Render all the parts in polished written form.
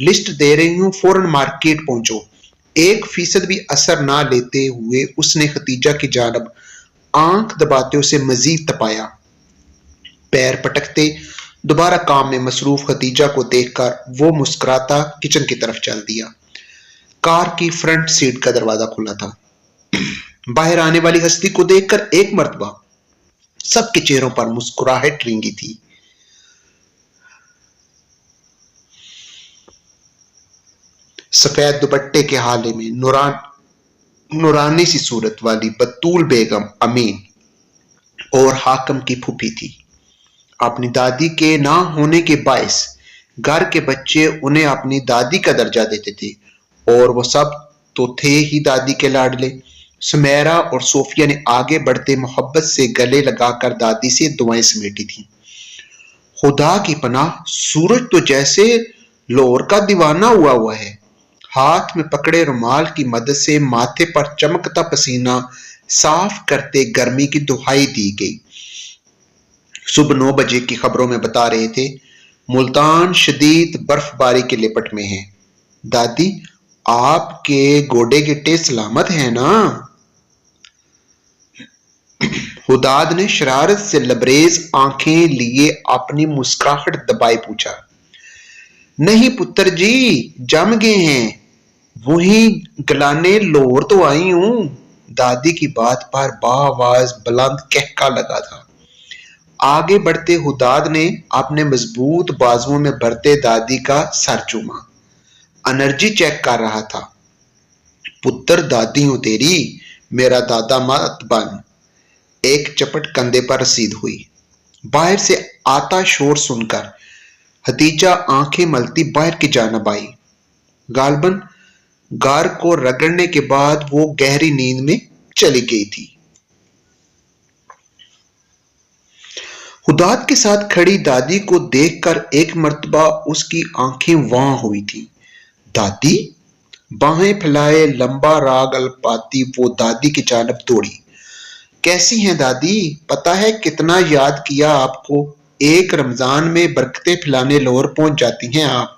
List دے رہی ہوں، فوراً مارکیٹ پہنچو۔ 1% بھی اثر نہ لیتے ہوئے اس نے ختیجہ کی جانب آنکھ دباتے اسے مزید تپایا۔ پیر پٹکتے دوبارہ کام میں مصروف ختیجہ کو دیکھ کر وہ مسکراتا کچن کی طرف چل دیا۔ کار کی فرنٹ سیٹ کا دروازہ کھلا تھا۔ باہر آنے والی ہستی کو دیکھ کر ایک مرتبہ سب کے چہروں پر مسکراہٹ رنگی تھی۔ سفید دوپٹے کے حالے میں نورانی سی صورت والی بطول بیگم امین اور حاکم کی پھوپھی تھی۔ اپنی دادی کے نہ ہونے کے باعث گھر کے بچے انہیں اپنی دادی کا درجہ دیتے تھے اور وہ سب تو تھے ہی دادی کے لاڈلے۔ سمیرہ اور صوفیہ نے آگے بڑھتے محبت سے گلے لگا کر دادی سے دعائیں سمیٹی تھیں۔ خدا کی پناہ، سورج تو جیسے لور کا دیوانہ ہوا ہے۔ ہاتھ میں پکڑے رومال کی مدد سے ماتھے پر چمکتا پسینہ صاف کرتے گرمی کی دہائی دی گئی۔ صبح 9 بجے کی خبروں میں بتا رہے تھے ملتان شدید برف باری کے لپٹ میں ہے۔ دادی، آپ کے گوڈے گٹے سلامت ہیں نا؟ خداد نے شرارت سے لبریز آنکھیں لیے اپنی مسکراہٹ دبائے پوچھا۔ نہیں پتر جی، جم گئے ہیں، وہی گلانے لور تو آئی ہوں۔ دادی کی بات پر بآواز بلند کہکا لگا تھا۔ آگے بڑھتے خداد نے اپنے مضبوط بازوؤں میں بھرتے دادی کا سر چوما۔ انرجی چیک کر رہا تھا۔ پتر دادی ہوں تیری، میرا دادا مت بن۔ ایک چپٹ کندھے پر رسید ہوئی۔ باہر سے آتا شور سن کر ختیجہ آنکھیں ملتی باہر کی جانب آئی۔ غالباً گار کو رگڑنے کے بعد وہ گہری نیند میں چلی گئی تھی۔ خداد کے ساتھ کھڑی دادی کو دیکھ کر ایک مرتبہ اس کی آنکھیں واں ہوئی تھی۔ دادی؟ باہیں پھیلائے لمبا راگ الپاتی وہ دادی کی جانب دوڑی۔ کیسی ہیں دادی؟ پتہ ہے کتنا یاد کیا آپ کو۔ ایک رمضان میں برکتیں پھیلانے لاہور پہنچ جاتی ہیں آپ۔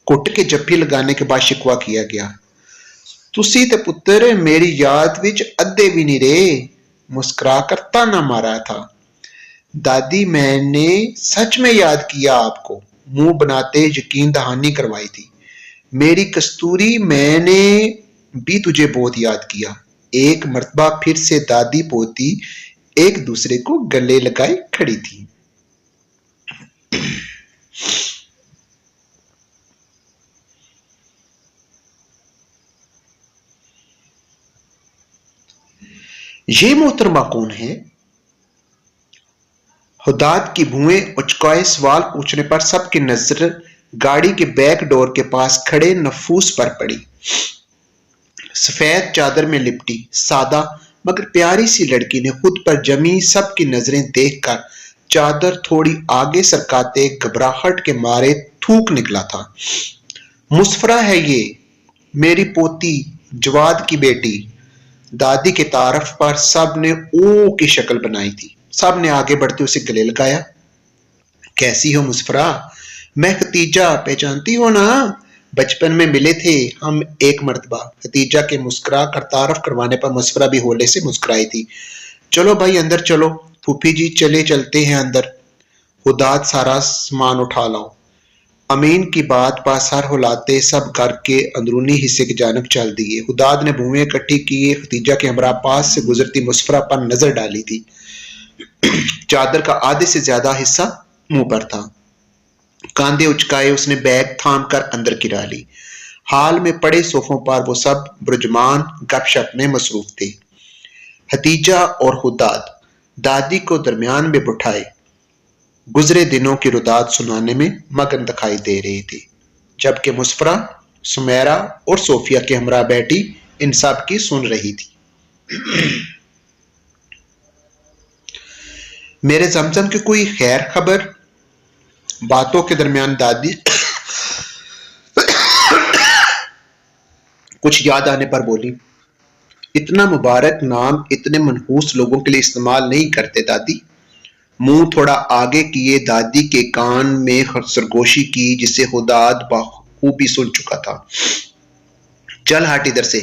کٹ کے جفی لگانے کے بعد شکوہ کیا گیا۔ تسی تے پتر میری یاد وچ ادھے بھی نہیں رہے۔ مسکرا کر تانا مارا تھا۔ دادی، میں نے سچ میں یاد کیا آپ کو، منہ بناتے یقین دہانی کروائی تھی۔ میری کستوری، میں نے بھی تجھے بہت یاد کیا۔ ایک مرتبہ پھر سے دادی پوتی ایک دوسرے کو گلے لگائے کھڑی تھی۔ یہ محترمہ کون ہے؟ خداد کی بھوئیں اچکائے سوال پوچھنے پر سب کی نظر گاڑی کے بیک ڈور کے پاس کھڑے نفوس پر پڑی۔ سفید چادر میں لپٹی سادہ مگر پیاری سی لڑکی نے خود پر جمی سب کی نظریں دیکھ کر چادر تھوڑی آگے سرکاتے گھبراہٹ کے مارے تھوک نکلا تھا۔ مسفرہ ہے یہ، میری پوتی، جواد کی بیٹی۔ دادی کے تعارف پر سب نے او کی شکل بنائی تھی۔ سب نے آگے بڑھتے اسے گلے لگایا۔ کیسی ہو مسفرہ؟ میں ختیجہ، پہچانتی ہو نا؟ بچپن میں ملے تھے ہم ایک مرتبہ۔ ختیجہ کے مسکرا کر تعارف کروانے پر مسفرہ بھی ہولے سے مسکرائی تھی۔ چلو بھائی اندر چلو، پھوپھی جی چلتے ہیں اندر۔ خداد سارا سامان اٹھا لاؤ۔ امین کی بات پر سر ہلاتے سب گھر کے اندرونی حصے کی جانب چل دیے۔ خداد نے بھوئیں اکٹھی کیے، ختیجہ کے ہمراہ پاس سے گزرتی مسفرہ پر نظر ڈالی تھی۔ چادر کا آدھے سے زیادہ حصہ منہ پر تھا۔ کاندھے اچکائے اس نے بیگ تھام کر اندر گرا لی۔ حال میں پڑے صوفوں پر وہ سب برجمان گپ شپ میں مصروف تھے۔ ختیجہ اور خداد دادی کو درمیان میں بٹھائے گزرے دنوں کی رداد سنانے میں مگن دکھائی دے رہے تھے، جبکہ مسفرہ، سمیرہ اور صوفیہ کے ہمراہ بیٹی ان سب کی سن رہی تھی۔ میرے زمزم کی کوئی خیر خبر؟ باتوں کے درمیان دادی کچھ یاد آنے پر بولی۔ اتنا مبارک نام اتنے منحوس لوگوں کے لیے استعمال نہیں کرتے دادی۔ منہ تھوڑا آگے کیے دادی کے کان میں سرگوشی کی جسے خداد بخوبی سن چکا تھا۔ چل ہٹ ادھر سے،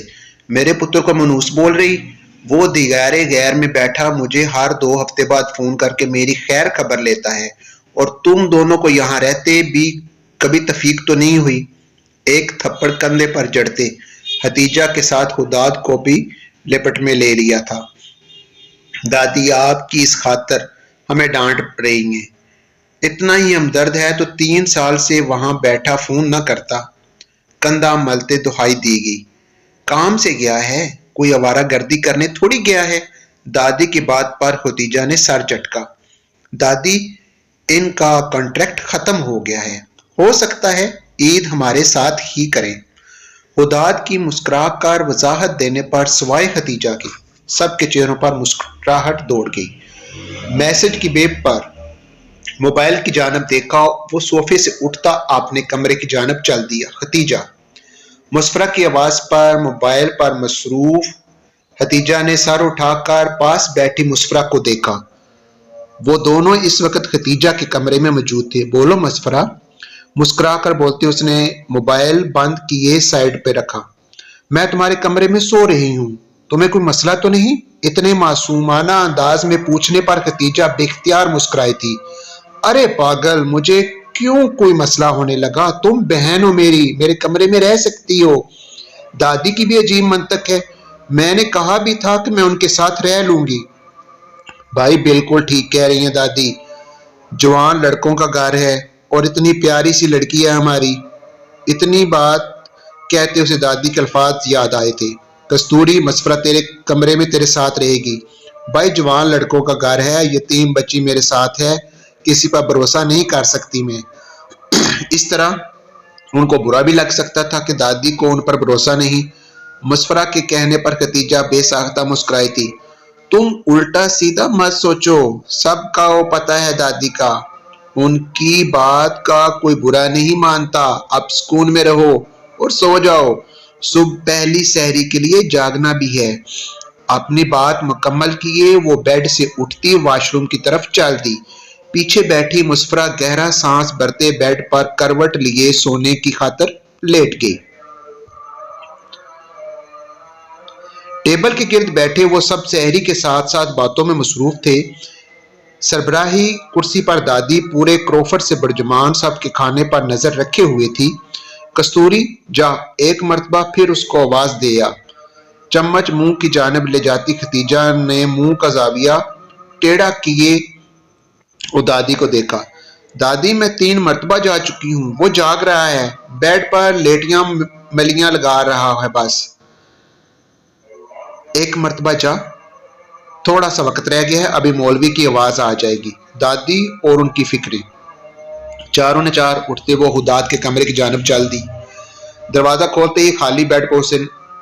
میرے پتر کو منوس بول رہی؟ وہ دیگرے غیر میں بیٹھا مجھے ہر 2 ہفتے بعد فون کر کے میری خیر خبر لیتا ہے، اور تم دونوں کو یہاں رہتے بھی کبھی تفیق تو نہیں ہوئی؟ ایک تھپڑ کندھے پر جڑتے حتیجہ کے ساتھ خداد کو بھی لپٹ میں لے لیا تھا۔ دادی آپ کی اس خاطر ہمیں ڈانٹ رہی ہیں، اتنا ہی ہمدرد ہے تو 3 سال سے وہاں بیٹھا فون نہ کرتا۔ کندھا ملتے دہائی دی گئی، کام سے گیا ہے، کوئی آوارہ گردی کرنے تھوڑی گیا ہے۔ دادی کی بات پر ختیجہ نے سر جھٹکا۔ دادی، ان کا کانٹریکٹ ختم ہو گیا ہے، ہو سکتا ہے عید ہمارے ساتھ ہی کریں۔ خداد کی مسکرا کر وضاحت دینے پر سوائے ختیجہ کے سب کے چہروں پر مسکراہٹ دوڑ گئی۔ میسج کی بیب پر موبائل کی جانب دیکھا، وہ صوفے سے اٹھتا اپنے کمرے کی جانب چل دیا۔ ختیجہ، مسفرہ کی آواز پر موبائل پر مصروف ختیجہ نے سر اٹھا کر پاس بیٹھی مسفرہ کو دیکھا۔ وہ دونوں اس وقت ختیجہ کے کمرے میں موجود تھے۔ بولو مسفرہ، مسکرا کر بولتے اس نے موبائل بند کیے سائیڈ پہ رکھا۔ میں تمہارے کمرے میں سو رہی ہوں، تمہیں کوئی مسئلہ تو نہیں؟ اتنے معصومانہ انداز میں پوچھنے پر ختیجہ بے اختیار مسکرائی تھی۔ ارے پاگل، مجھے کیوں کوئی مسئلہ ہونے لگا؟ تم بہن ہو میری، میرے کمرے میں رہ سکتی ہو۔ دادی کی بھی عجیب منطق ہے، میں نے کہا بھی تھا کہ میں ان کے ساتھ رہ لوں گی۔ بھائی بالکل ٹھیک کہہ رہی ہیں دادی، جوان لڑکوں کا گھر ہے اور اتنی پیاری سی لڑکی ہے ہماری۔ اتنی بات کہتے اسے دادی کے الفاظ یاد آئے تھے۔ کستوری، مسفرہ تیرے کمرے میں تیرے ساتھ رہے گی۔ بھائی جوان لڑکوں کا گھر ہے، یتیم بچی میرے ساتھ ہے، کسی پر بھروسہ نہیں کر سکتی میں۔ اس طرح ان کو برا بھی لگ سکتا تھا کہ دادی کو ان پر بھروسہ نہیں۔ مسفرہ کے کہنے پر ختیجہ بے ساختہ مسکرائی تھی۔ تم الٹا سیدھا مت سوچو، سب کا وہ پتہ ہے دادی کا، ان کی بات کا کوئی برا نہیں مانتا۔ اب سکون میں رہو اور سو جاؤ، صبح پہلی سحری کے لیے جاگنا بھی ہے۔ اپنی بات مکمل کیے وہ بیڈ سے اٹھتی واش روم کی طرف چل دی۔ پیچھے بیٹھی مسفرہ گہرا سانس بھرتے بیڈ پر کروٹ لیے سونے کی خاطر لیٹ گئی۔ ٹیبل کے گرد بیٹھے وہ سب سحری کے ساتھ ساتھ باتوں میں مصروف تھے۔ سربراہی کرسی پر دادی پورے کروفٹ سے برجمان سب کے کھانے پر نظر رکھے ہوئے تھی۔ کستوری جا، ایک مرتبہ پھر اس کو آواز دیا۔ چمچ منہ کی جانب لے جاتی ختیجہ نے منہ کا زاویہ ٹیڑھا کیے اور دادی کو دیکھا۔ دادی، میں 3 مرتبہ جا چکی ہوں، وہ جاگ رہا ہے، بیڈ پر لیٹیاں ملیاں لگا رہا ہے بس۔ ایک مرتبہ جا، تھوڑا سا وقت رہ گیا ہے، ابھی مولوی کی آواز آ جائے گی۔ دادی اور ان کی فکریں۔ چاروں نے چار اٹھتے وہ خداد کے کمرے کی جانب چل دی۔ دروازہ کھولتے ہی خالی بیڈ پر اسے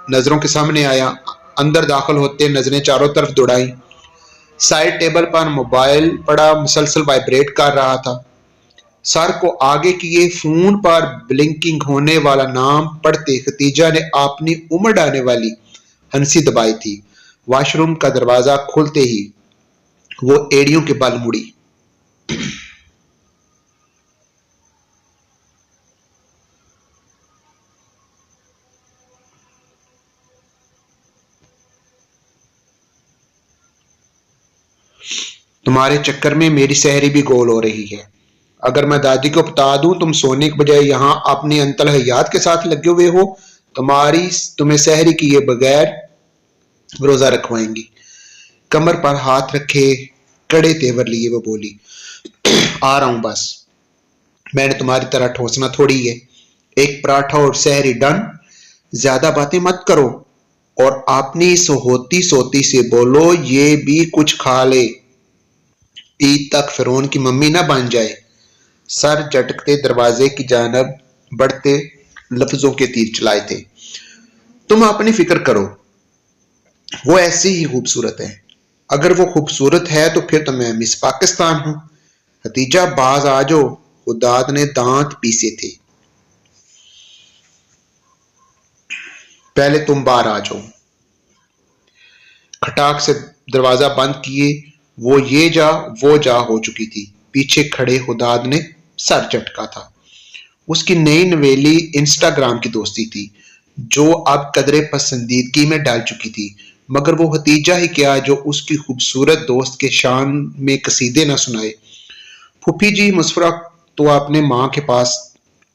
نظروں کے سامنے آیا۔ اندر داخل ہوتے نظریں چاروں طرف دوڑائیں۔ سائڈ ٹیبل پر موبائل پڑا مسلسل وائبریٹ کر رہا تھا۔ سر کو آگے کیے فون پر بلنکنگ ہونے والا نام پڑھتے ختیجہ نے اپنی امڑ آنے والی ہنسی دبائی تھی۔ واش روم کا دروازہ کھلتے ہی وہ ایڑیوں کے بل مڑی۔ تمہارے چکر میں میری سحری بھی گول ہو رہی ہے۔ اگر میں دادی کو بتا دوں تم سونے کے بجائے یہاں اپنی انتل حیات کے ساتھ لگے ہوئے ہو، تمہیں سحری کیے بغیر روزہ رکھوائیں گی۔ کمر پر ہاتھ رکھے کڑے تیور لیے وہ بولی، آ رہا ہوں بس، میں نے تمہاری طرح ٹھوسنا تھوڑی ہے۔ ایک پراٹھا اور سحری ڈن، زیادہ باتیں مت کرو، اور اپنی سوتی سوتی سے بولو یہ بھی کچھ کھا لے، عید تک فرعون کی ممی نہ بن جائے۔ سر جھٹکتے دروازے کی جانب بڑھتے لفظوں کے تیر چلائے تھے۔ تم اپنی فکر کرو، وہ ایسی ہی خوبصورت ہے، اگر وہ خوبصورت ہے تو پھر تو میں مس پاکستان ہوں۔ ختیجہ باز آ جاؤ، خداد نے دانت پیسے تھے، پہلے تم باہر آ جاؤ۔ کھٹاک سے دروازہ بند کیے وہ یہ جا وہ جا ہو چکی تھی۔ پیچھے کھڑے خداد نے سر چٹکا تھا۔ اس کی نئی نویلی انسٹاگرام کی دوستی تھی جو اب قدرے پسندیدگی میں ڈال چکی تھی، مگر وہ حتیجہ ہی کیا جو اس کی خوبصورت دوست کے شان میں قصیدے نہ سنائے۔ پھوپھی جی مسفرہ تو اپنے ماں کے پاس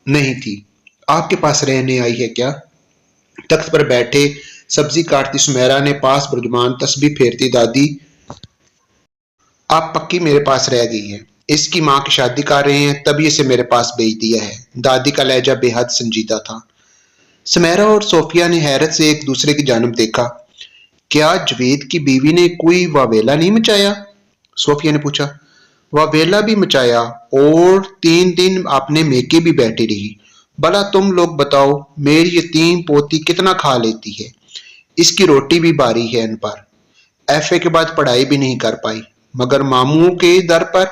نہیں تھی، آپ کے پاس رہنے آئی ہے کیا؟ تخت پر بیٹھے سبزی کاٹتی سمیرا نے پاس برجمان تسبیح پھیرتی دادی آپ پکی میرے پاس رہ گئی ہے، اس کی ماں کی شادی کر رہے ہیں تبھی اسے میرے پاس بھیج دیا ہے۔ دادی کا لہجہ بے حد سنجیدہ تھا۔ سمیرا اور صوفیہ نے حیرت سے ایک دوسرے کی جانب دیکھا۔ کیا جوید کی بیوی نے کوئی واویلا نہیں مچایا؟ صوفیہ نے پوچھا۔ واویلا بھی مچایا اور 3 دن اپنے میکے بھی بیٹھی رہی۔ بھلا تم لوگ بتاؤ میری یتیم پوتی کتنا کھا لیتی ہے، اس کی روٹی بھی باری ہے ان پر۔ ایف اے کے بعد پڑھائی بھی نہیں کر پائی، مگر ماموں کے در پر